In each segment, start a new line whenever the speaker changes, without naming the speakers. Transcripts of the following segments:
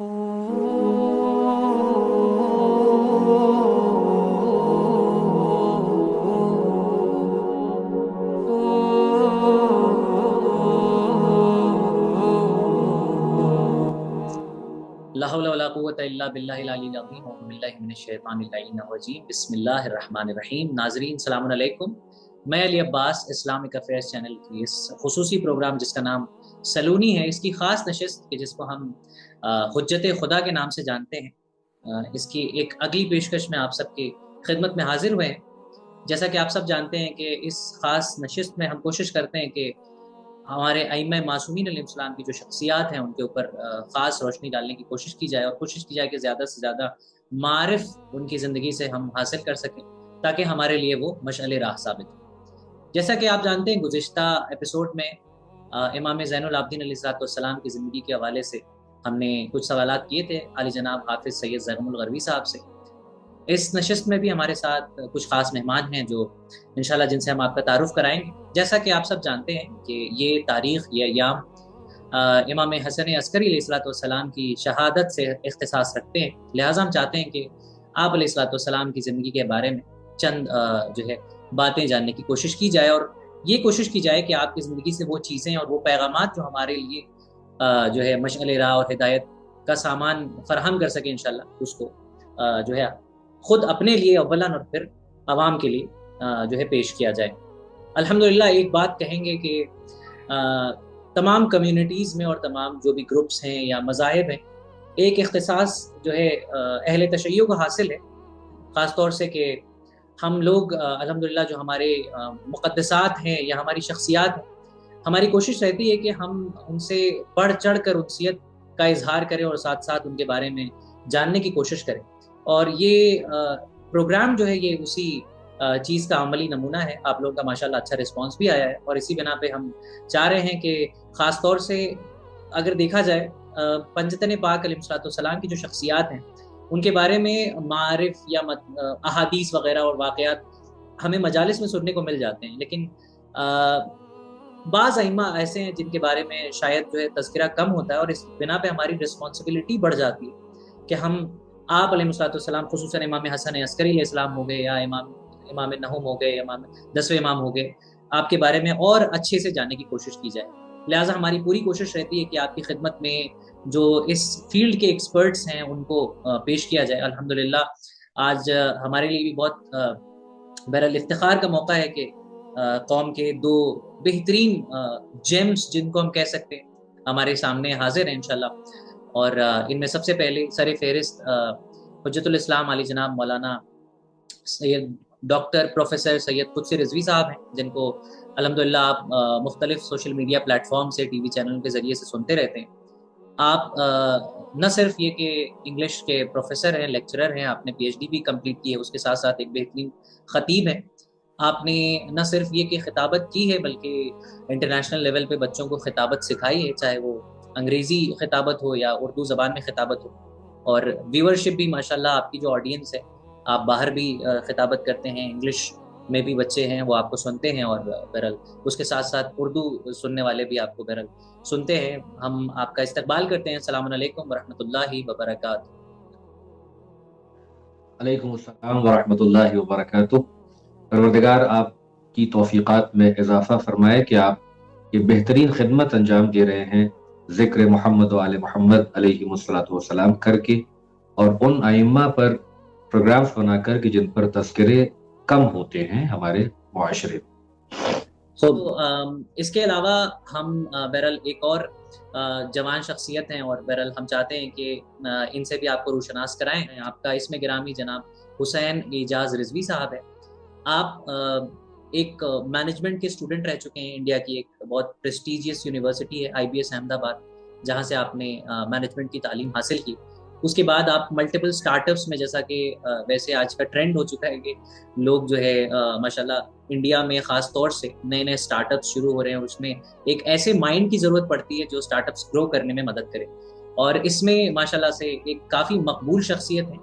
لا حول ولا قوۃ الا باللہ العلی العظیم اعوذ باللہ من الشیطان اللعین الرجیم بسم اللہ الرحمن الرحیم۔ ناظرین السلام علیکم، میں علی عباس اسلامک افیئرس چینل کی اس خصوصی پروگرام جس کا نام سلونی ہے، اس کی خاص نشست کہ جس کو ہم حجت خدا کے نام سے جانتے ہیں، اس کی ایک اگلی پیشکش میں آپ سب کی خدمت میں حاضر ہوئے ہیں۔ جیسا کہ آپ سب جانتے ہیں کہ اس خاص نشست میں ہم کوشش کرتے ہیں کہ ہمارے ائمہ معصومین علیہ السلام کی جو شخصیات ہیں ان کے اوپر خاص روشنی ڈالنے کی کوشش کی جائے، اور کوشش کی جائے کہ زیادہ سے زیادہ معارف ان کی زندگی سے ہم حاصل کر سکیں تاکہ ہمارے لیے وہ مشعل راہ ثابت ہو۔ جیسا کہ آپ جانتے ہیں، گزشتہ ایپیسوڈ میں امام زین العابدین علیہ السلام کی زندگی کے حوالے سے ہم نے کچھ سوالات کیے تھے عالی جناب حافظ سید زرم الغروی صاحب سے۔ اس نشست میں بھی ہمارے ساتھ کچھ خاص مہمان ہیں جو انشاءاللہ جن سے ہم آپ کا تعارف کرائیں گے۔ جیسا کہ آپ سب جانتے ہیں کہ یہ تاریخ، یہ ایام امام حسن عسکری علیہ السلام کی شہادت سے اختصاص رکھتے ہیں، لہٰذا ہم چاہتے ہیں کہ آپ علیہ السلام کی زندگی کے بارے میں چند جو ہے باتیں جاننے کی کوشش کی جائے، اور یہ کوشش کی جائے کہ آپ کی زندگی سے وہ چیزیں اور وہ پیغامات جو ہمارے لیے جو ہے مشعل راہ اور ہدایت کا سامان فراہم کر سکیں، انشاءاللہ اس کو جو ہے خود اپنے لیے اولاً اور پھر عوام کے لیے جو ہے پیش کیا جائے۔ الحمدللہ ایک بات کہیں گے کہ تمام کمیونٹیز میں اور تمام جو بھی گروپس ہیں یا مذاہب ہیں، ایک اختصاص جو ہے اہل تشیع کو حاصل ہے، خاص طور سے کہ ہم لوگ الحمدللہ جو ہمارے مقدسات ہیں یا ہماری شخصیات ہیں، ہماری کوشش رہتی ہے کہ ہم ان سے بڑھ چڑھ کر انسیت کا اظہار کریں اور ساتھ ساتھ ان کے بارے میں جاننے کی کوشش کریں، اور یہ پروگرام جو ہے یہ اسی چیز کا عملی نمونہ ہے۔ آپ لوگوں کا ماشاءاللہ اچھا رسپانس بھی آیا ہے، اور اسی بنا پہ ہم چاہ رہے ہیں کہ خاص طور سے اگر دیکھا جائے پنجتن پاک علیہ السلام کی جو شخصیات ہیں ان کے بارے میں معارف یا احادیث وغیرہ اور واقعات ہمیں مجالس میں سننے کو مل جاتے ہیں، لیکن بعض ائمہ ایسے ہیں جن کے بارے میں شاید جو ہے تذکرہ کم ہوتا ہے، اور اس بنا پہ ہماری رسپانسبلٹی بڑھ جاتی ہے کہ ہم آپ علیہ السلام، خصوصاً امام حسن عسکری علیہ السلام ہو گئے یا امام نہوم ہو گئے، امام 10ویں امام ہو گئے، آپ کے بارے میں اور اچھے سے جاننے کی کوشش کی جائے۔ لہٰذا ہماری پوری کوشش رہتی ہے کہ آپ کی خدمت میں جو اس فیلڈ کے ایکسپرٹس ہیں ان کو پیش کیا جائے۔ الحمدللہ آج ہمارے لیے بھی بہت بہرحال افتخار کا موقع ہے کہ قوم کے دو بہترین جیمز جن کو ہم کہہ سکتے ہیں ہمارے سامنے حاضر ہیں انشاءاللہ، اور ان میں سب سے پہلے سر فہرست حجت الاسلام علی جناب مولانا سید ڈاکٹر پروفیسر سید قدسی رضوی صاحب ہیں، جن کو الحمدللہ آپ مختلف سوشل میڈیا پلیٹ فارم سے، ٹی وی چینل کے ذریعے سے سنتے رہتے ہیں۔ آپ نہ صرف یہ کہ انگلش کے پروفیسر ہیں، لیکچرر ہیں، آپ نے پی ایچ ڈی بھی کمپلیٹ کی ہے، اس کے ساتھ ساتھ ایک بہترین خطیب ہیں۔ آپ نے نہ صرف یہ کہ خطابت کی ہے بلکہ انٹرنیشنل لیول پہ بچوں کو خطابت سکھائی ہے، چاہے وہ انگریزی خطابت ہو یا اردو زبان میں خطابت ہو، اور ویورشپ بھی ماشاءاللہ آپ کی جو آڈینس ہے، آپ باہر بھی خطابت کرتے ہیں، انگلش میں بھی بچے ہیں وہ آپ کو سنتے ہیں، اور بہرحال اس کے ساتھ ساتھ اردو سننے والے بھی آپ کو بہرحال سنتے ہیں۔ ہم آپ کا استقبال کرتے ہیں۔ السلام علیکم ورحمۃ اللہ وبرکاتہ۔
علیکم السلام ورحمۃ اللہ وبرکاتہ۔ پروردگار آپ کی توفیقات میں اضافہ فرمائے کہ آپ یہ بہترین خدمت انجام دے رہے ہیں ذکر محمد و آل محمد علیہ والسلام کر کے، اور ان ائمہ پر پروگرامز بنا کر کہ جن پر تذکرے کم ہوتے ہیں ہمارے معاشرے میں۔
اس کے علاوہ ہم بہرحال ایک اور جوان شخصیت ہیں، اور بہرحال ہم چاہتے ہیں کہ ان سے بھی آپ کو روشناس کرائیں۔ آپ کا اسم گرامی جناب حسین اعجاز رضوی صاحب ہے۔ آپ ایک مینجمنٹ کے اسٹوڈنٹ رہ چکے ہیں، انڈیا کی ایک بہت پریسٹیجیس یونیورسٹی ہے IBS احمد آباد، جہاں سے آپ نے مینجمنٹ کی تعلیم حاصل کی۔ اس کے بعد آپ ملٹیپل سٹارٹ اپس میں، جیسا کہ ویسے آج کا ٹرینڈ ہو چکا ہے کہ لوگ جو ہے ماشاءاللہ انڈیا میں خاص طور سے نئے نئے سٹارٹ اپس شروع ہو رہے ہیں، اس میں ایک ایسے مائنڈ کی ضرورت پڑتی ہے جو سٹارٹ اپس گرو کرنے میں مدد کرے، اور اس میں ماشاءاللہ سے ایک کافی مقبول شخصیت ہے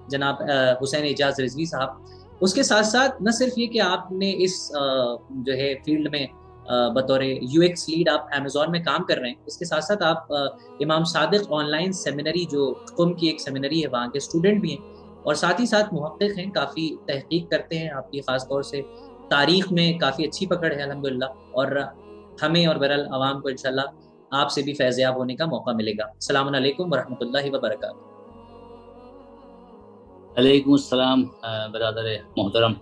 جناب حسین اعجاز رضوی صاحب۔ اس کے ساتھ ساتھ نہ صرف یہ کہ آپ نے اس جو ہے فیلڈ میں بطور یو ایکس لیڈ آپ امیزون میں کام کر رہے ہیں. اس کے ساتھ ساتھ آپ امام صادق آن لائن سیمینری جو قم کی ایک سیمینری ہے وہاں کے اسٹوڈنٹ بھی ہیں, اور ساتھ ہی ساتھ محقق ہیں, کافی تحقیق کرتے ہیں. آپ کی خاص طور سے تاریخ میں کافی اچھی پکڑ ہے الحمدللہ, اور ہمیں اور بہرحال عوام کو انشاءاللہ آپ سے بھی فیضیاب ہونے کا موقع ملے گا. السلام علیکم ورحمۃ اللہ وبرکاتہ.
علیکم السلام برادر محترم,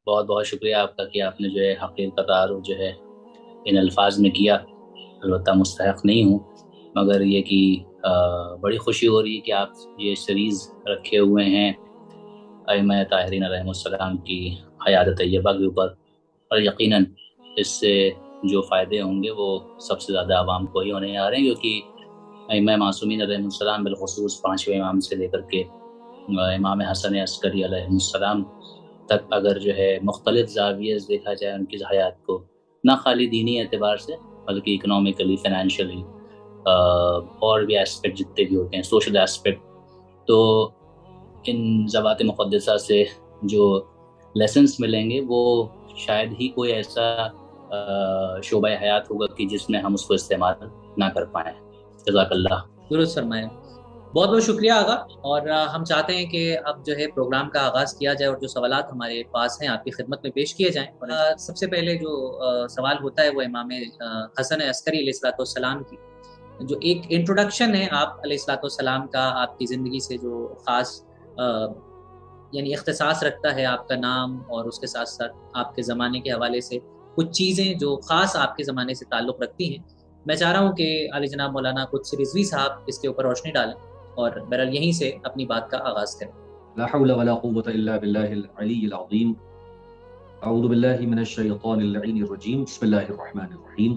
بہت بہت شکریہ آپ کا کہ آپ نے جو ہے حقیقت کا تعارف جو ہے ان الفاظ میں کیا. البتہ مستحق نہیں ہوں, مگر یہ کہ بڑی خوشی ہو رہی ہے کہ آپ یہ سیریز رکھے ہوئے ہیں ائمہ طاہرین علیہم السلام کی حیات طیبہ کے اوپر, اور یقیناً اس سے جو فائدے ہوں گے وہ سب سے زیادہ عوام کو ہی ہونے آ رہے ہیں, کیونکہ ائمہ معصومین علیہم السلام بالخصوص 5ویں امام سے لے کر کے امام حسن عسکری علیہ السلام تک اگر جو ہے مختلف زاویے سے دیکھا جائے ان کی حیات کو, نہ خالی دینی اعتبار سے بلکہ اکنومیکلی, فائنینشلی, اور بھی اسپیکٹ جتنے بھی ہوتے ہیں, سوشل اسپیکٹ, تو ان ذوات مقدسہ سے جو لیسنس ملیں گے وہ شاید ہی کوئی ایسا شعبہ حیات ہوگا کہ جس میں ہم اس کو استعمال نہ کر پائیں. جزاک اللہ.
درست فرمایا, بہت بہت شکریہ آغا. اور ہم چاہتے ہیں کہ اب جو ہے پروگرام کا آغاز کیا جائے اور جو سوالات ہمارے پاس ہیں آپ کی خدمت میں پیش کیے جائیں. اور سب سے پہلے جو سوال ہوتا ہے وہ امام حسن عسکری علیہ السلام کی جو ایک انٹروڈکشن ہے آپ علیہ السلام کا, آپ کی زندگی سے جو خاص یعنی اختصاص رکھتا ہے آپ کا نام, اور اس کے ساتھ ساتھ آپ کے زمانے کے حوالے سے کچھ چیزیں جو خاص آپ کے زمانے سے تعلق رکھتی ہیں. میں چاہ رہا ہوں کہ علی جناب مولانا قدسی رضوی صاحب اس کے اوپر روشنی ڈالیں اور بہرحال یہیں سے اپنی بات کا آغاز کریں.
لا حول ولا قوة الا بالله العلی العظیم. اعوذ باللہ من الشیطان اللعین الرجیم. بسم اللہ الرحمن الرحیم.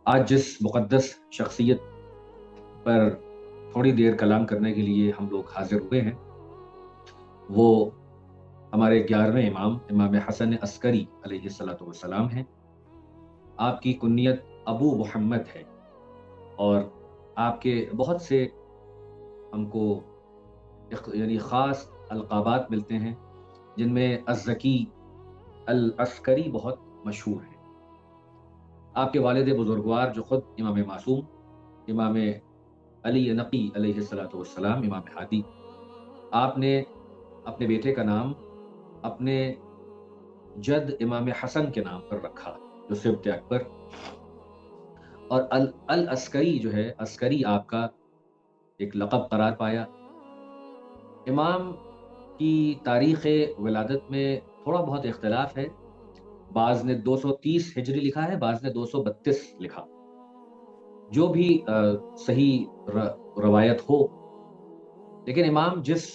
آج جس مقدس شخصیت پر تھوڑی دیر کلام کرنے کے لیے ہم لوگ حاضر ہوئے ہیں وہ ہمارے 11ویں امام امام حسن عسکری علیہ السلام ہیں. آپ کی کنیت ابو محمد ہے, اور آپ کے بہت سے ہم کو یعنی خاص القابات ملتے ہیں, جن میں الزکی, العسکری بہت مشہور ہے. آپ کے والد بزرگوار جو خود امام معصوم, امام علی نقی علیہ السلام, امام ہادی, آپ نے اپنے بیٹے کا نام اپنے جد امام حسن کے نام پر رکھا جو سبط اکبر, اور العسکری جو ہے, عسکری آپ کا ایک لقب قرار پایا. امام کی تاریخ ولادت میں تھوڑا بہت اختلاف ہے, بعض نے 230 ہجری لکھا ہے, بعض نے 232 لکھا. جو بھی صحیح روایت ہو, لیکن امام جس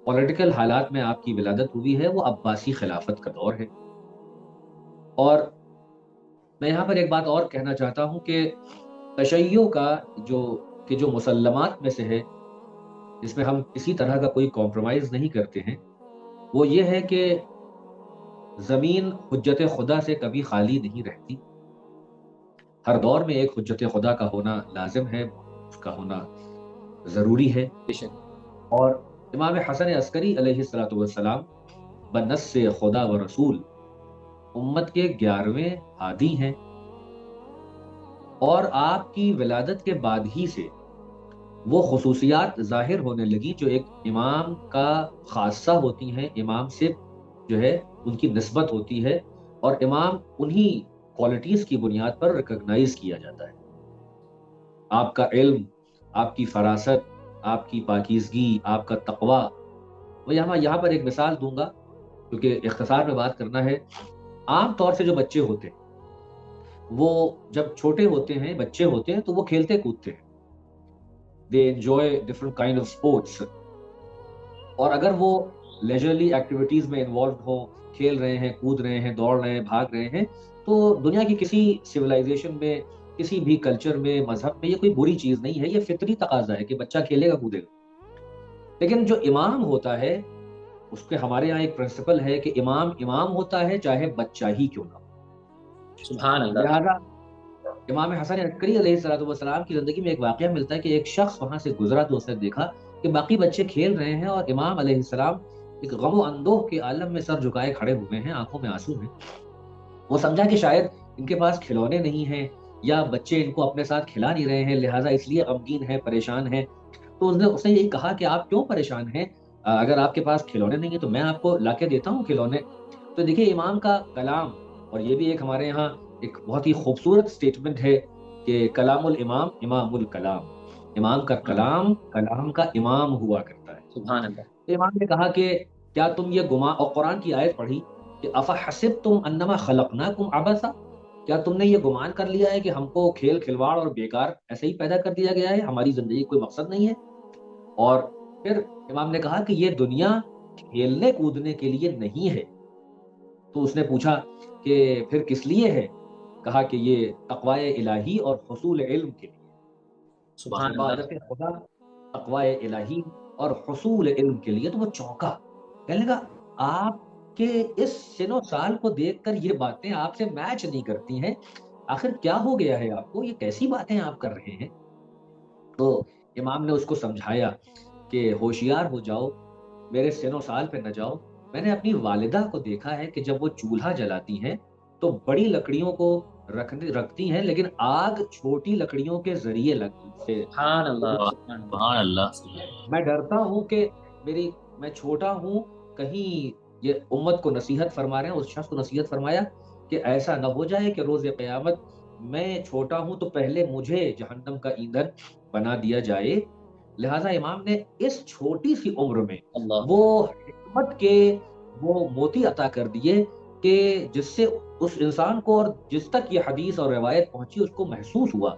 پولیٹیکل حالات میں آپ کی ولادت ہوئی ہے وہ عباسی خلافت کا دور ہے. اور میں یہاں پر ایک بات اور کہنا چاہتا ہوں کہ تشیع کا جو مسلمات میں سے ہے, جس میں ہم کسی طرح کا کوئی کمپرومائز نہیں کرتے ہیں, وہ یہ ہے کہ زمین حجت خدا سے کبھی خالی نہیں رہتی. ہر دور میں ایک حجت خدا کا ہونا لازم ہے, اس کا ہونا ضروری ہے. اور امام حسن عسکری علیہ السلام بنص خدا و رسول امت کے 11ویں ہادی ہیں, اور آپ کی ولادت کے بعد ہی سے وہ خصوصیات ظاہر ہونے لگی جو ایک امام کا خاصہ ہوتی ہیں, امام سے جو ہے ان کی نسبت ہوتی ہے, اور امام انہی کوالٹیز کی بنیاد پر ریکگنائز کیا جاتا ہے. آپ کا علم, آپ کی فراست, آپ کی پاکیزگی, آپ کا تقوی. میں یہاں پر ایک مثال دوں گا کیونکہ اختصار میں بات کرنا ہے. عام طور سے جو بچے ہوتے ہیں وہ جب چھوٹے ہوتے ہیں, بچے ہوتے ہیں, تو وہ کھیلتے کودتے ہیں. they enjoy different kind of sports, اور اگر وہ لیجرلی ایکٹیویٹیز میں انوالوڈ ہو, کھیل رہے ہیں, کود رہے ہیں, دوڑ رہے ہیں, بھاگ رہے ہیں, تو دنیا کی کسی سویلائزیشن میں, کسی بھی کلچر میں, مذہب میں یہ کوئی بری چیز نہیں ہے. یہ فطری تقاضا ہے کہ بچہ کھیلے گا, کودے گا. لیکن جو امام ہوتا ہے اس کے ہمارے یہاں ایک پرنسپل ہے کہ امام ہوتا ہے چاہے بچہ ہی کیوں نہ ہو.
سبحان اللہ.
لہذا امام حسن عسکری علیہ السلام کی زندگی میں ایک واقعہ ملتا ہے کہ ایک شخص وہاں سے گزرا تو اس نے دیکھا کہ باقی بچے کھیل رہے ہیں اور امام علیہ السلام ایک غم و اندوہ کے عالم میں سر جھکائے کھڑے ہوئے ہیں، آنکھوں میں آنسو ہیں. وہ سمجھا کہ شاید ان کے پاس کھلونے نہیں ہیں یا بچے ان کو اپنے ساتھ کھلا نہیں رہے ہیں، لہٰذا اس لیے غمگین ہے، پریشان ہے. تو اس نے یہی کہا کہ آپ کیوں پریشان ہیں؟ اگر آپ کے پاس کھلونے نہیں ہیں تو میں آپ کو لا کے دیتا ہوں کھلونے. تو دیکھیے امام کا کلام، اور یہ بھی ایک ہمارے یہاں ایک بہت ہی خوبصورت سٹیٹمنٹ ہے کہ کلام الامام امام الکلام، امام کا کلام کلام کا امام ہوا کرتا ہے.
سبحان اللہ.
تو امام نے کہا کہ کیا تم یہ گمان، اور قرآن کی آیت پڑھی کہ افحسبتم انما خلقناکم عبثا، کیا تم نے یہ گمان کر لیا ہے کہ ہم کو کھیل کھلواڑ اور بیکار ایسے ہی پیدا کر دیا گیا ہے، ہماری زندگی کوئی مقصد نہیں ہے؟ اور پھر امام نے کہا کہ یہ دنیا کھیلنے کودنے کے لیے نہیں ہے. تو اس نے پوچھا کہ پھر کس لیے ہے؟ کہا کہ یہ تقوی الہی اور حصول علم کے لیے.
سبحان اللہ.
عبادت خدا، تقوی الہی اور حصول علم کے لیے. تو وہ چونکا، کہنے لگا آپ کے اس سن و سال کو دیکھ کر یہ باتیں آپ سے میچ نہیں کرتی ہیں، آخر کیا ہو گیا ہے آپ کو، یہ کیسی باتیں آپ کر رہے ہیں؟ تو امام نے اس کو سمجھایا کہ ہوشیار ہو جاؤ، میرے سن و سال پہ نہ جاؤ. میں نے اپنی والدہ کو دیکھا ہے کہ جب وہ چولہا جلاتی ہیں تو بڑی لکڑیوں کو رکھتی ہیں، لیکن آگ چھوٹی لکڑیوں کے ذریعے سے.
سبحان اللہ. سبحان اللہ.
سبحان اللہ.
میں ڈرتا ہوں کہ میں چھوٹا ہوں، کہیں یہ امت کو نصیحت فرما رہے ہیں، اس شخص کو نصیحت فرمایا کہ ایسا نہ ہو جائے کہ روز قیامت میں چھوٹا ہوں تو پہلے مجھے جہنم کا ایندھن بنا دیا جائے. لہٰذا امام نے اس چھوٹی سی عمر میں
اللہ.
وہ حکمت کے وہ موتی عطا کر دیے کہ جس سے اس انسان کو، اور جس تک یہ حدیث اور روایت پہنچی، اس کو محسوس ہوا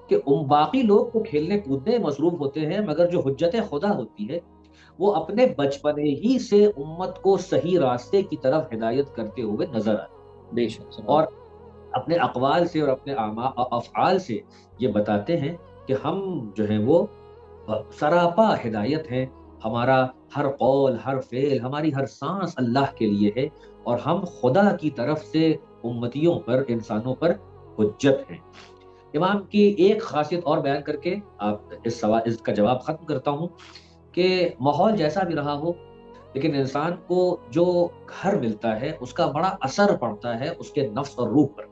کہ باقی لوگ تو کھیلنے کودنے مصروف ہوتے ہیں، مگر جو حجت خدا ہوتی ہے وہ اپنے بچپنے ہی سے امت کو صحیح راستے کی طرف ہدایت کرتے ہوئے نظر آتے،
بے شک.
اور اپنے اقوال سے اور اپنے افعال سے یہ بتاتے ہیں کہ ہم جو ہیں وہ سراپا ہدایت ہیں. ہمارا ہر قول، ہر فعل، ہماری ہر سانس اللہ کے لیے ہے، اور ہم خدا کی طرف سے امتیوں پر، انسانوں پر حجت ہیں. امام کی ایک خاصیت اور بیان کر کے آپ اس کا جواب ختم کرتا ہوں کہ ماحول جیسا بھی رہا ہو، لیکن انسان کو جو گھر ملتا ہے اس کا بڑا اثر پڑتا ہے اس کے نفس اور روح پر.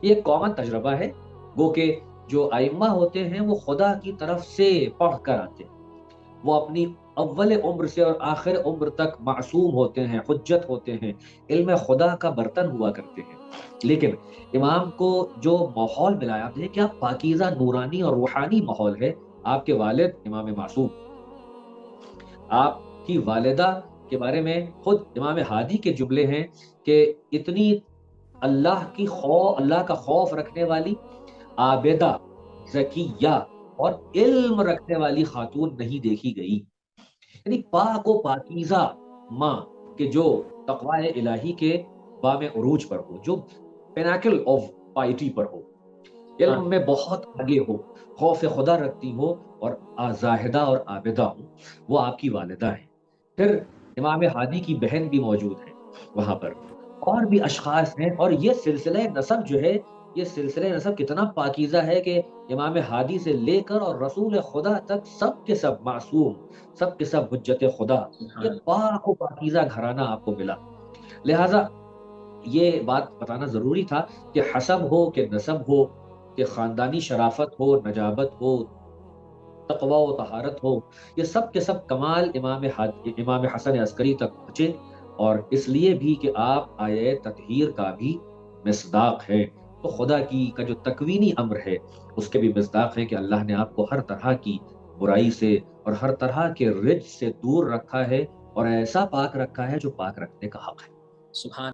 یہ ایک کامن تجربہ ہے، وہ کہ جو ائمہ ہوتے ہیں وہ خدا کی طرف سے پڑھ کر آتے ہیں، وہ اپنی اول عمر سے اور آخر عمر تک معصوم ہوتے ہیں، حجت ہوتے ہیں، علم خدا کا برتن ہوا کرتے ہیں. لیکن امام کو جو ماحول ملا، آپ دیکھیں کیا پاکیزہ، نورانی اور روحانی ماحول ہے. آپ کے والد امام معصوم، آپ کی والدہ کے بارے میں خود امام ہادی کے جملے ہیں کہ اتنی اللہ کا خوف رکھنے والی، عابدہ، زکیہ اور علم رکھنے والی خاتون نہیں دیکھی گئی. یعنی پاک و پاکیزہ ماں کہ جو تقوی الہی کے بام عروج پر ہو، جو پیناکل آف پائٹی پر ہو، علم میں بہت آگے ہو، خوف خدا رکھتی ہو اور زاہدہ اور عابدہ ہو، وہ آپ کی والدہ ہے. پھر امام ہادی کی بہن بھی موجود ہے وہاں پر، اور بھی اشخاص ہیں. اور یہ سلسلہ نسب جو ہے، یہ سلسلہ نسب کتنا پاکیزہ ہے کہ امام ہادی سے لے کر اور رسول خدا تک سب کے سب معصوم، سب کے سب حجت خدا. یہ پاک و پاکیزہ گھرانہ آپ کو ملا. لہٰذا یہ بات بتانا ضروری تھا کہ حسب ہو کہ نسب ہو، کہ خاندانی شرافت ہو، نجابت ہو، تقوی و طہارت ہو، یہ سب کے سب کمال امام حسن عسکری تک پہنچے. اور اس لیے بھی کہ آپ آیہ تطہیر کا بھی مصداق ہے. تو خدا کا جو تکوینی امر ہے اس کے بھی مصداق ہے کہ اللہ نے آپ کو ہر طرح کی برائی سے اور ہر طرح کے رجس سے دور رکھا ہے، اور ایسا پاک رکھا ہے جو پاک رکھنے کا حق ہے.
سبحان.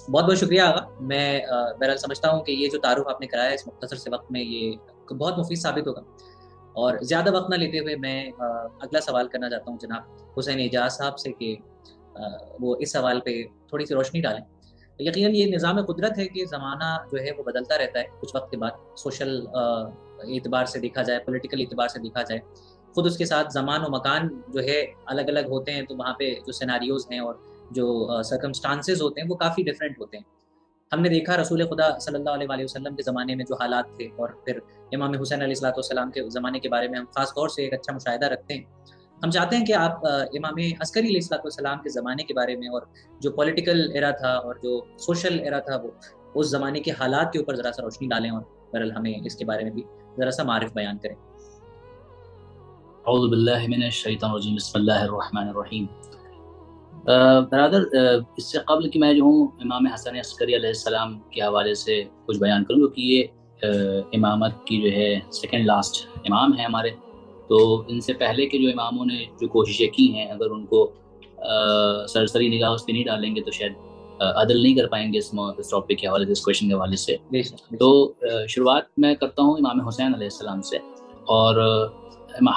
بہت بہت شکریہ آغا. میں بہرحال سمجھتا ہوں کہ یہ جو تعارف آپ نے کرایا اس مختصر سے وقت میں یہ بہت مفید ثابت ہوگا. اور زیادہ وقت نہ لیتے ہوئے میں اگلا سوال کرنا چاہتا ہوں جناب حسین اعجاز صاحب سے کہ وہ اس سوال پہ تھوڑی سی روشنی ڈالیں. یقیناً یہ نظام قدرت ہے کہ زمانہ جو ہے وہ بدلتا رہتا ہے کچھ وقت کے بعد، سوشل اعتبار سے دیکھا جائے، پولیٹیکل اعتبار سے دیکھا جائے، خود اس کے ساتھ زمان و مکان جو ہے الگ الگ ہوتے ہیں، تو وہاں پہ جو سیناریوز ہیں اور جو سرکمسٹانسز ہوتے ہیں وہ کافی ڈیفرنٹ ہوتے ہیں. ہم نے دیکھا رسول خدا صلی اللہ علیہ وسلم کے زمانے میں جو حالات تھے، اور پھر امام حسین علیہ الصلوۃ والسلام کے زمانے کے بارے میں ہم خاص طور سے ایک اچھا مشاہدہ رکھتے ہیں. ہم چاہتے ہیں کہ آپ امام عسکری علیہ السلام کے زمانے کے بارے میں، اور جو پولیٹیکل ایرا تھا اور جو سوشل ایرا تھا، وہ اس زمانے کے حالات کے اوپر ذرا سا روشنی ڈالیں، اور بہرحال ہمیں اس کے بارے میں بھی ذرا سا معرف بیان کریں۔
اعوذ باللہ من الشیطان الرجیم، بسم اللہ الرحمن الرحیم۔ برادر، اس سے قبل کہ میں جو ہوں امام حسن عسکری علیہ السلام کے حوالے سے کچھ بیان کروں، کیونکہ یہ امامت کی جو ہے سیکنڈ لاسٹ امام ہیں ہمارے، تو ان سے پہلے کے جو اماموں نے جو کوششیں کی ہیں، اگر ان کو سرسری نگاہ اس پہ نہیں ڈالیں گے تو شاید عدل نہیں کر پائیں گے اس ٹاپک کے حوالے سے، اس کویشچن کے حوالے سے۔ تو شروعات میں کرتا ہوں امام حسین علیہ السلام سے، اور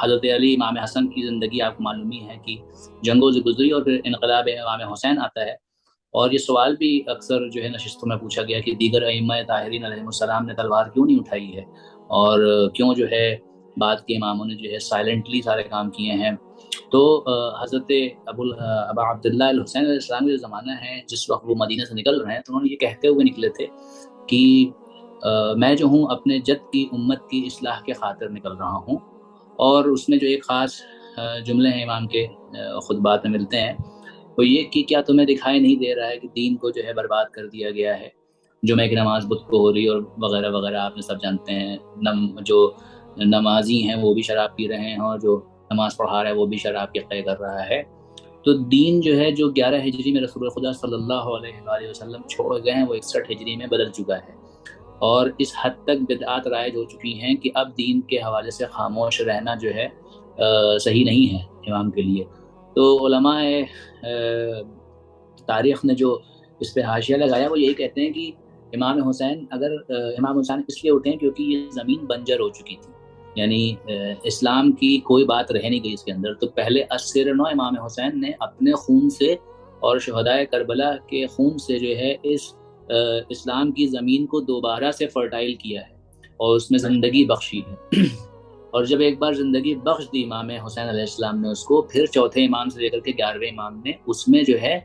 حضرت علی امام حسن کی زندگی آپ کو معلوم ہی ہے کہ جنگوں سے گزری، اور پھر انقلاب امام حسین آتا ہے۔ اور یہ سوال بھی اکثر جو ہے نشستوں میں پوچھا گیا کہ دیگر ائمہ طاہرین علیہ السلام نے تلوار کیوں نہیں اٹھائی ہے، اور کیوں جو ہے بعد کے اماموں نے جو ہے سائلنٹلی سارے کام کیے ہیں۔ تو حضرت ابا عبداللہ الحسین علیہ السلام کا جو زمانہ ہے، جس وقت وہ مدینہ سے نکل رہے ہیں، تو انہوں نے یہ کہتے ہوئے نکلے تھے کہ میں جو ہوں اپنے جد کی امت کی اصلاح کے خاطر نکل رہا ہوں۔ اور اس میں جو ایک خاص جملے ہیں امام کے خطبات میں ملتے ہیں، وہ یہ کہ کیا تمہیں دکھائی نہیں دے رہا ہے کہ دین کو جو ہے برباد کر دیا گیا ہے، جمعہ کی نماز بت کو ہو رہی اور وغیرہ وغیرہ، آپ نے سب جانتے ہیں۔ جو نمازی ہیں وہ بھی شراب پی رہے ہیں، اور جو نماز پڑھا رہا ہے وہ بھی شراب کی قے کر رہا ہے۔ تو دین جو ہے جو 11 ہجری میں رسول خدا صلی اللہ علیہ وآلہ وسلم چھوڑ گئے ہیں، وہ 61 ہجری میں بدل چکا ہے، اور اس حد تک بدعات رائج ہو چکی ہیں کہ اب دین کے حوالے سے خاموش رہنا جو ہے صحیح نہیں ہے امام کے لیے۔ تو علماء تاریخ نے جو اس پہ حاشیہ لگایا، وہ یہی کہتے ہیں کہ امام حسین اس لیے اٹھے کیونکہ یہ زمین بنجر ہو چکی تھی، یعنی اسلام کی کوئی بات رہ نہیں گئی اس کے اندر۔ تو پہلے اسر نو امام حسین نے اپنے خون سے اور شہدائے کربلا کے خون سے جو ہے اس اسلام کی زمین کو دوبارہ سے فرٹائل کیا ہے، اور اس میں زندگی بخشی ہے۔ اور جب ایک بار زندگی بخش دی امام حسین علیہ السلام نے اس کو، پھر چوتھے امام سے لے کر کے 11ویں امام نے اس میں جو ہے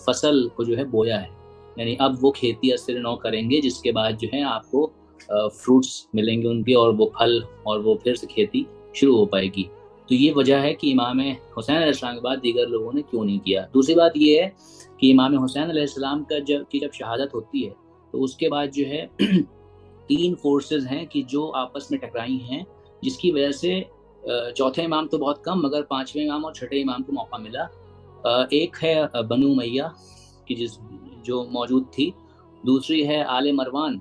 فصل کو جو ہے بویا ہے، یعنی اب وہ کھیتی اثر نو کریں گے، جس کے بعد جو ہے آپ کو فروٹس ملیں گے ان کے، اور وہ پھل، اور وہ پھر سے کھیتی شروع ہو پائے گی۔ تو یہ وجہ ہے کہ امام حسین علیہ السلام کے بعد دیگر لوگوں نے کیوں نہیں کیا۔ دوسری بات یہ ہے کہ امام حسین علیہ السلام کا جب شہادت ہوتی ہے، تو اس کے بعد جو ہے 3 فورسز ہیں کہ جو آپس میں ٹکرائی ہیں، جس کی وجہ سے چوتھے امام تو بہت کم، مگر 5ویں امام اور 6ٹھے امام کو موقع ملا۔ ایک ہے بنو امیہ کی جو موجود تھی، دوسری ہے آل مروان،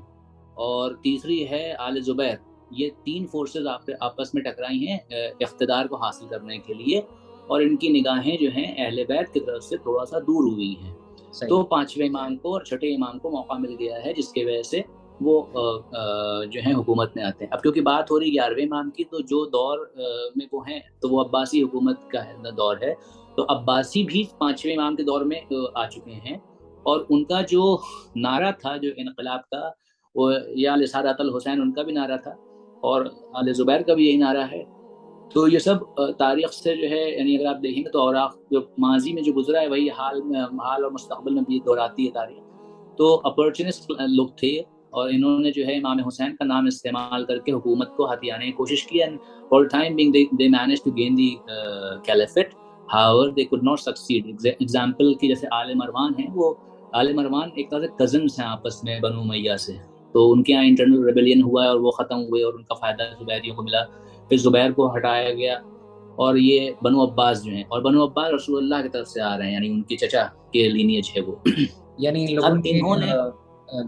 اور تیسری ہے آل زبیر۔ یہ 3 فورسز آپس میں ٹکرائی ہیں اقتدار کو حاصل کرنے کے لیے، اور ان کی نگاہیں جو ہیں اہل بیت کی طرف سے تھوڑا سا دور ہوئی ہیں۔ تو 5ویں امام کو اور 6ٹھے امام کو موقع مل گیا ہے، جس کی وجہ سے وہ جو ہیں حکومت میں آتے ہیں۔ اب کیونکہ بات ہو رہی 11ویں امام کی، تو جو دور میں وہ ہیں تو وہ عباسی حکومت کا دور ہے، تو عباسی بھی 5ویں امام کے دور میں آ چکے ہیں، اور ان کا جو نعرہ تھا جو انقلاب کا، وہ یا لسادات الحسین ان کا بھی نعرہ تھا، اور آل زبیر کا بھی یہی نعرہ ہے۔ تو یہ سب تاریخ سے جو ہے، یعنی اگر آپ دیکھیں گے تو اوراق جو ماضی میں جو گزرا ہے وہی حال اور مستقبل میں بھی دہراتی ہے تاریخ۔ تو اپورچونسٹ لوگ تھے، اور انہوں نے جو ہے امام حسین کا نام استعمال کر کے حکومت کو ہتھیانے کی کوشش کی، and for the time being they managed to gain the caliphate, however they could not succeed. example کی جیسے آل مروان ہیں، وہ آل مروان ایک طرح سے کزنس ہیں آپس میں بنو امیہ سے، تو ان کے یہاں انٹرنل ریبیلین ہوا ہے اور وہ ختم ہوئے، اور ان کا فائدہ زبیریوں کو ملا۔ پھر زبیر کو ہٹایا گیا، اور یہ بنو عباس جو ہیں، اور بنو عباس رسول اللہ کی طرف سے آ رہے ہیں، یعنی ان کی چچا کے لینیج ہے وہ۔
یعنی لوگوں نے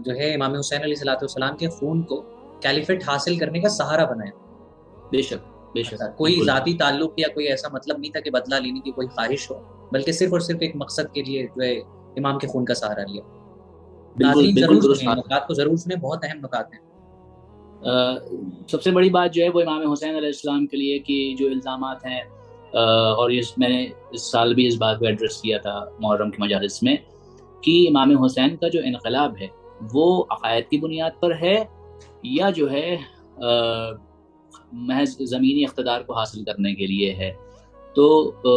جو ہے امام حسین علیہ السلام کے خون کو کیلیفیٹ حاصل کرنے کا سہارا بنایا۔
بے شک بے شک،
کوئی ذاتی تعلق یا کوئی ایسا مطلب نہیں تھا کہ بدلہ لینے کی کوئی خواہش ہو، بلکہ صرف اور صرف ایک مقصد کے لیے جو ہے امام کے خون کا سہارا لیا۔ ناظرین ضرور سنیں، نکات کو ضرور سنیں، بہت اہم نکات ہیں۔
سب سے بڑی بات جو ہے وہ امام حسین علیہ السلام کے لیے کہ جو الزامات ہیں، اور میں نے اس سال بھی اس بات کو ایڈریس کیا تھا محرم کی مجالس میں، کہ امام حسین کا جو انقلاب ہے وہ عقائد کی بنیاد پر ہے، یا جو ہے محض زمینی اقتدار کو حاصل کرنے کے لیے ہے۔ تو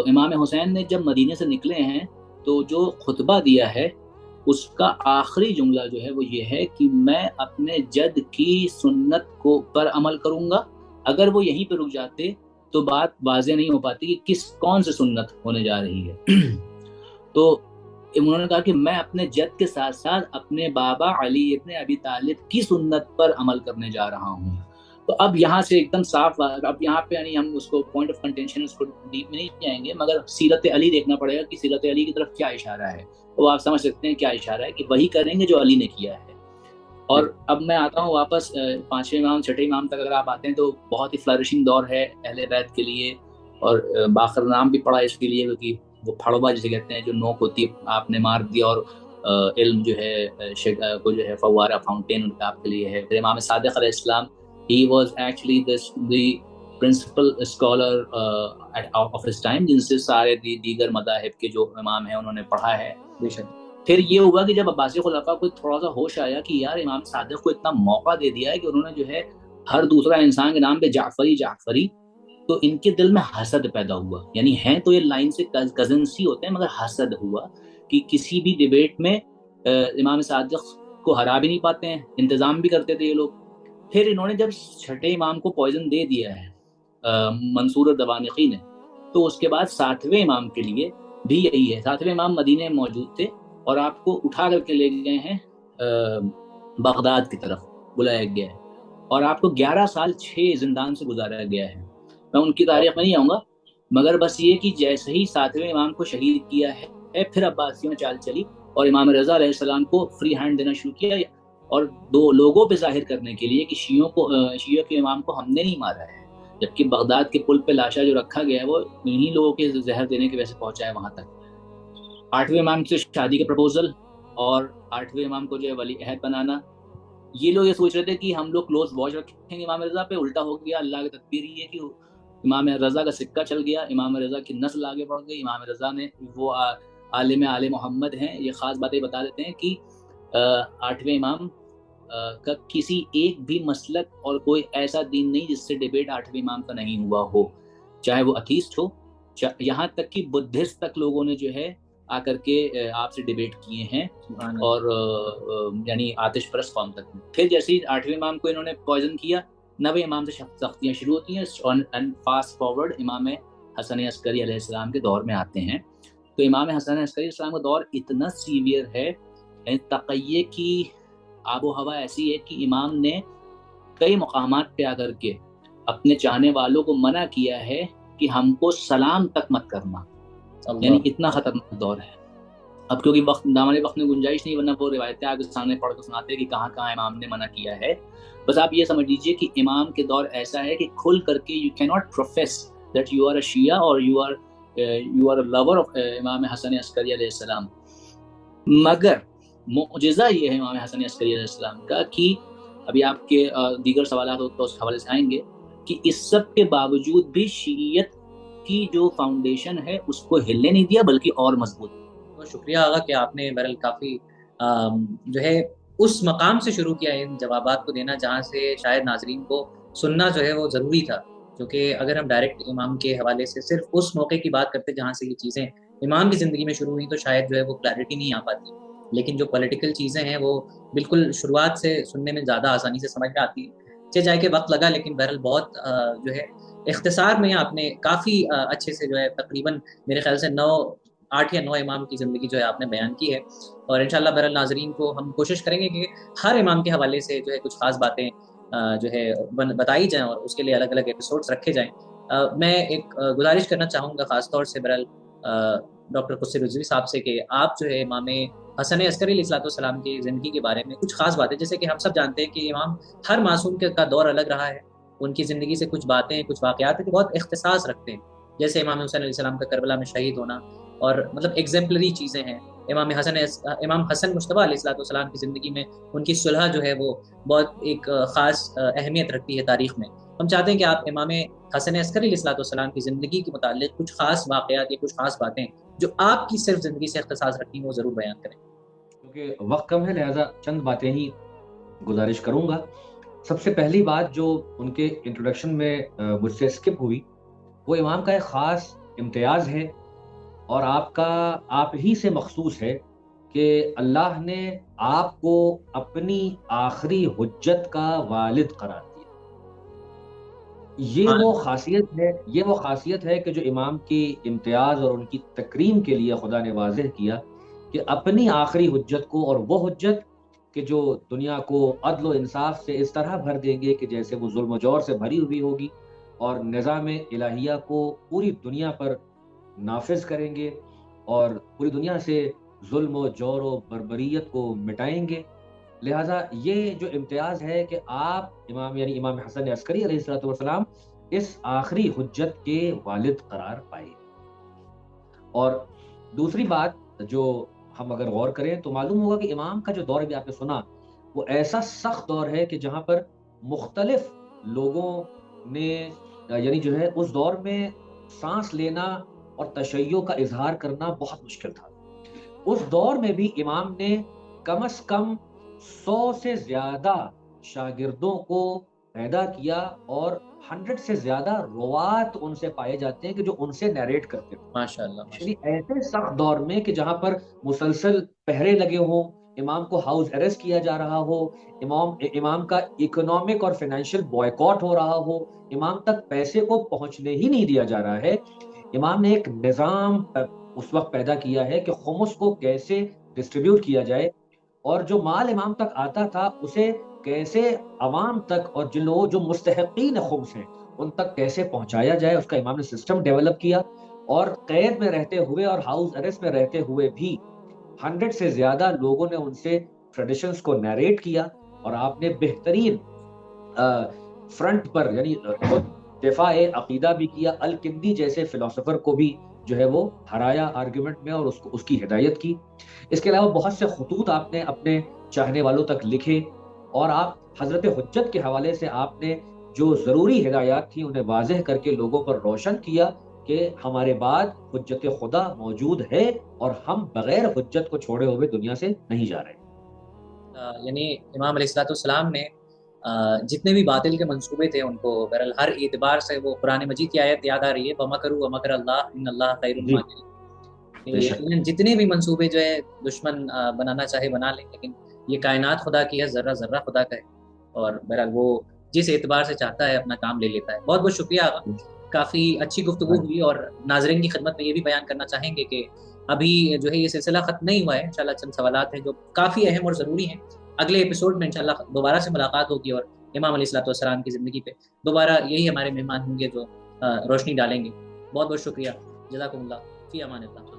امام حسین نے جب مدینے سے نکلے ہیں تو جو خطبہ دیا ہے اس کا آخری جملہ جو ہے وہ یہ ہے کہ میں اپنے جد کی سنت کو پر عمل کروں گا۔ اگر وہ یہیں پہ رک جاتے تو بات واضح نہیں ہو پاتی کہ کون سی سنت ہونے جا رہی ہے. تو انہوں نے کہا کہ میں اپنے جد کے ساتھ ساتھ اپنے بابا علی ابن ابی طالب کی سنت پر عمل کرنے جا رہا ہوں. تو اب یہاں سے ایک دم صاف، اب یہاں پہ یعنی ہم اس کو پوائنٹ آف کنٹینشن اس کو ڈیپ میں نہیں جائیں گے، مگر سیرت علی دیکھنا پڑے گا کہ سیرت علی کی طرف کیا اشارہ ہے. وہ آپ سمجھ سکتے ہیں کیا اشارہ ہے، کہ وہی کریں گے جو علی نے کیا ہے. اور اب میں آتا ہوں واپس 5ویں امام 6ٹھے امام تک. اگر آپ آتے ہیں تو بہت ہی فلرشنگ دور ہے اہل بیت کے لیے، اور باخر نام بھی پڑا اس کے لیے، کیونکہ وہ پھڑوا جسے کہتے ہیں جو نوک ہوتی ہے آپ نے مار دیا، اور علم جو ہے کو جو ہے فوارہ فاؤنٹین آپ کے لیے ہے. پھر امام صادق علیہ السلام he was actually the principal scholar of his time، جن سے سارے دیگر مذاہب کے جو امام ہیں انہوں نے پڑھا ہے. پھر یہ ہوا کہ جب عباسی خلفاء کو تھوڑا سا ہوش آیا کہ یار امام صادق کو اتنا موقع دے دیا ہے کہ انہوں نے جو ہے ہر دوسرا انسان کے نام پہ جعفری جعفری، تو ان کے دل میں حسد پیدا ہوا. یعنی ہیں تو یہ لائن سے کزنس ہی ہوتے ہیں، مگر حسد ہوا کہ کسی بھی ڈیبیٹ میں امام صادق کو ہرا بھی نہیں پاتے ہیں، انتظام بھی کرتے تھے یہ لوگ. پھر انہوں نے جب 6ٹھے امام کو پوائزن دے دیا ہے منصور الدوانقی نے، تو اس کے بعد 7ویں امام کے لیے بھی یہی ہے. 7ویں امام مدینے میں موجود تھے اور آپ کو اٹھا کر کے لے گئے ہیں بغداد کی طرف بلایا گیا ہے، اور آپ کو 11 سال 6 زندان سے گزارا گیا ہے. میں ان کی تاریخ میں نہیں آؤں گا، مگر بس یہ کہ جیسے ہی 7ویں امام کو شہید کیا ہے، پھر عباسیوں میں چال چلی اور امام رضا علیہ السلام کو فری ہینڈ دینا شروع کیا، اور دو لوگوں پہ ظاہر کرنے کے لیے کہ شیعوں کے امام کو ہم نے نہیں مارا ہے، جبکہ بغداد کے پل پہ لاشا جو رکھا گیا ہے وہ انہی لوگوں کے زہر دینے کی وجہ سے پہنچا ہے وہاں تک. 8ویں امام سے شادی کے پرپوزل اور 8ویں امام کو جو ہے ولی عہد بنانا. یہ لوگ یہ سوچ رہے تھے کہ ہم لوگ کلوز واچ رکھیں گے امام رضا پہ، الٹا ہو گیا. اللہ کی تدبیر یہ ہے کہ امام رضا کا سکہ چل گیا، امام رضا کی نسل آگے بڑھ گئی. امام رضا نے وہ عالم آل محمد ہیں. یہ خاص باتیں بتا دیتے ہیں کہ 8ویں امام کا کسی ایک بھی مسلک اور کوئی ایسا دین نہیں جس سے ڈیبیٹ 8ویں امام کا نہیں ہوا ہو، چاہے وہ اتھیسٹ ہو، یہاں تک کہ بدھسٹ تک لوگوں نے جو ہے آ کر کے آپ سے ڈیبیٹ کیے ہیں، اور یعنی آتش پرست قوم تک. پھر جیسے ہی 8ویں امام کو انہوں نے پوائزن کیا، 9ویں امام سے سختیاں شروع ہوتی ہیں، اور فاسٹ فارورڈ امام حسن عسکری علیہ السلام کے دور میں آتے ہیں. تو امام حسن عسکری علیہ السلام کا دور اتنا سیویئر ہے، یعنی تقیہ کی آب و ہوا ایسی ہے کہ امام نے کئی مقامات پہ آ کر کے اپنے چاہنے والوں کو منع کیا ہے کہ ہم کو سلام تک مت کرنا. یعنی اتنا خطرناک دور ہے. اب کیونکہ دامن وقت میں گنجائش نہیں، ورنہ وہ روایتیں آگے سامنے پڑھ کے سناتے کہ کہاں کہاں امام نے منع کیا ہے. بس آپ یہ سمجھ لیجئے کہ امام کے دور ایسا ہے کہ کھل کر کے you cannot profess that you are a Shia or you are a lover of امام حسن عسکری علیہ السلام. مگر معجزہ یہ ہے امام حسن عسکری علیہ السلام کا کہ ابھی آپ کے دیگر سوالات تو اس حوالے سے آئیں گے کہ اس سب کے باوجود بھی شیعیت کی جو فاؤنڈیشن ہے اس کو ہلنے نہیں دیا، بلکہ اور مضبوط.
بہت شکریہ آغا کہ آپ نے بہرحال کافی جو ہے اس مقام سے شروع کیا ان جوابات کو دینا جہاں سے شاید ناظرین کو سننا جو ہے وہ ضروری تھا. کیونکہ اگر ہم ڈائریکٹ امام کے حوالے سے صرف اس موقع کی بات کرتے جہاں سے یہ چیزیں امام کی زندگی میں شروع ہوئی تو شاید جو ہے وہ کلیئرٹی نہیں آ پاتی. لیکن جو پولیٹیکل چیزیں ہیں وہ بالکل شروعات سے سننے میں زیادہ آسانی سے سمجھ میں آتی ہیں. جائے کہ وقت لگا، لیکن بہرحال بہت جو ہے اختصار میں آپ نے کافی اچھے سے جو ہے تقریباً میرے خیال سے 8 یا 9 امام کی زندگی جو ہے آپ نے بیان کی ہے. اور انشاءاللہ بہرحال ناظرین کو ہم کوشش کریں گے کہ ہر امام کے حوالے سے جو ہے کچھ خاص باتیں جو ہے بتائی جائیں اور اس کے لیے الگ الگ ایپیسوڈز رکھے جائیں. میں ایک گزارش کرنا چاہوں گا خاص طور سے بہرحال ڈاکٹر قدسی رضوی صاحب سے کہ آپ جو ہے امام حسن عسکری علیہ السلام کی زندگی کے بارے میں کچھ خاص باتیں، جیسے کہ ہم سب جانتے ہیں کہ امام ہر معصوم کا دور الگ رہا ہے، ان کی زندگی سے کچھ باتیں کچھ واقعات ہیں کہ بہت اختصاص رکھتے ہیں. جیسے امام حسین علیہ السلام کا کربلا میں شہید ہونا اور مطلب ایگزمپلری چیزیں ہیں. امام حسن مجتبیٰ علیہ السلام کی زندگی میں ان کی صلح جو ہے وہ بہت ایک خاص اہمیت رکھتی ہے تاریخ میں. ہم چاہتے ہیں کہ آپ امام حسن عسکری علیہ السلام کی زندگی کے متعلق کچھ خاص واقعات یا کچھ خاص باتیں جو آپ کی صرف زندگی سے اختصاص رکھتی ہیں وہ ضرور بیان کریں.
کیونکہ وقت کم ہے لہٰذا چند باتیں ہی گزارش کروں گا. سب سے پہلی بات جو ان کے انٹروڈکشن میں مجھ سے اسکپ ہوئی، وہ امام کا ایک خاص امتیاز ہے اور آپ ہی سے مخصوص ہے کہ اللہ نے آپ کو اپنی آخری حجت کا والد قرار دیا. یہ وہ خاصیت ہے کہ جو امام کی امتیاز اور ان کی تکریم کے لیے خدا نے واضح کیا کہ اپنی آخری حجت کو، اور وہ حجت کہ جو دنیا کو عدل و انصاف سے اس طرح بھر دیں گے کہ جیسے وہ ظلم و جور سے بھری ہوئی ہوگی، اور نظام الہیہ کو پوری دنیا پر نافذ کریں گے، اور پوری دنیا سے ظلم و جور و بربریت کو مٹائیں گے۔ لہٰذا یہ جو امتیاز ہے کہ آپ امام یعنی امام حسن عسکری علیہ السلام اس آخری حجت کے والد قرار پائے۔ اور دوسری بات جو ہم اگر غور کریں تو معلوم ہوگا کہ امام کا جو دور بھی آپ نے سنا وہ ایسا سخت دور ہے کہ جہاں پر مختلف لوگوں نے یعنی جو ہے اس دور میں سانس لینا اور تشیع کا اظہار کرنا بہت مشکل تھا۔ اس دور میں بھی امام نے کم از کم 100 سے زیادہ شاگردوں کو پیدا کیا، اور 100 سے زیادہ روات ان سے پائے جاتے ہیں کہ جو ان سے نیریٹ کرتے تھے۔
ماشاءاللہ
یعنی ایسے سخت دور میں کہ جہاں پر مسلسل پہرے لگے ہوں، امام کو ہاؤس اریسٹ کیا جا رہا ہو، امام کا اکنامک اور فائنینشیل بوائکاٹ ہو رہا ہو، امام تک پیسے کو پہنچنے ہی نہیں دیا جا رہا ہے، امام نے ایک نظام اس وقت پیدا کیا ہے کہ خمس کو کیسے ڈسٹریبیوٹ کیا جائے، اور جو مال امام تک آتا تھا اسے کیسے عوام تک اور جن لوگوں جو مستحقین خمس ہیں ان تک کیسے پہنچایا جائے، اس کا امام نے سسٹم ڈیولپ کیا۔ اور قید میں رہتے ہوئے اور ہاؤس اریسٹ میں رہتے ہوئے بھی 100 سے زیادہ لوگوں نے ان سے ٹریڈیشنز کو نیریٹ کیا، اور آپ نے بہترین فرنٹ پر یعنی دفاع عقیدہ بھی کیا، الکندی جیسے فلسفر کو بھی جو ہے وہ ہرایا آرگیومنٹ میں اور اس کی ہدایت کی۔ اس کے علاوہ بہت سے خطوط آپ نے اپنے چاہنے والوں تک لکھے، اور آپ حضرت حجت کے حوالے سے آپ نے جو ضروری ہدایات تھیں انہیں واضح کر کے لوگوں پر روشن کیا کہ ہمارے بعد حجت خدا موجود ہے، اور ہم بغیر حجت کو چھوڑے ہوئے دنیا سے نہیں جا رہے۔
یعنی امام علیہ السلام نے جتنے بھی باطل کے منصوبے تھے ان کو بہرحال ہر اعتبار سے، وہ قرآن مجید کی آیت یاد آ رہی ہے، وَمَكَرُوا وَمَكَرَ اللَّهُ إِنَّ اللَّهَ خَيْرُ الْمَاكِرِينَ۔ جتنے بھی منصوبے جو ہے دشمن بنانا چاہے بنا لیں، لیکن یہ کائنات خدا کی ہے، ذرہ ذرہ خدا کا ہے، اور بہرحال وہ جس اعتبار سے چاہتا ہے اپنا کام لے لیتا ہے۔ بہت بہت شکریہ آقا، کافی اچھی گفتگو ہوئی، اور ناظرین کی خدمت میں یہ بھی بیان کرنا چاہیں گے کہ ابھی جو ہے یہ سلسلہ ختم نہیں ہوا ہے، انشاءاللہ چند سوالات ہیں جو کافی اہم اور ضروری ہیں۔ اگلے ایپیسوڈ میں انشاءاللہ دوبارہ سے ملاقات ہوگی، اور امام علیہ السلام کی زندگی پہ دوبارہ یہی ہمارے مہمان ہوں گے جو روشنی ڈالیں گے۔ بہت بہت شکریہ، جزاکم اللہ، فی امان اللہ۔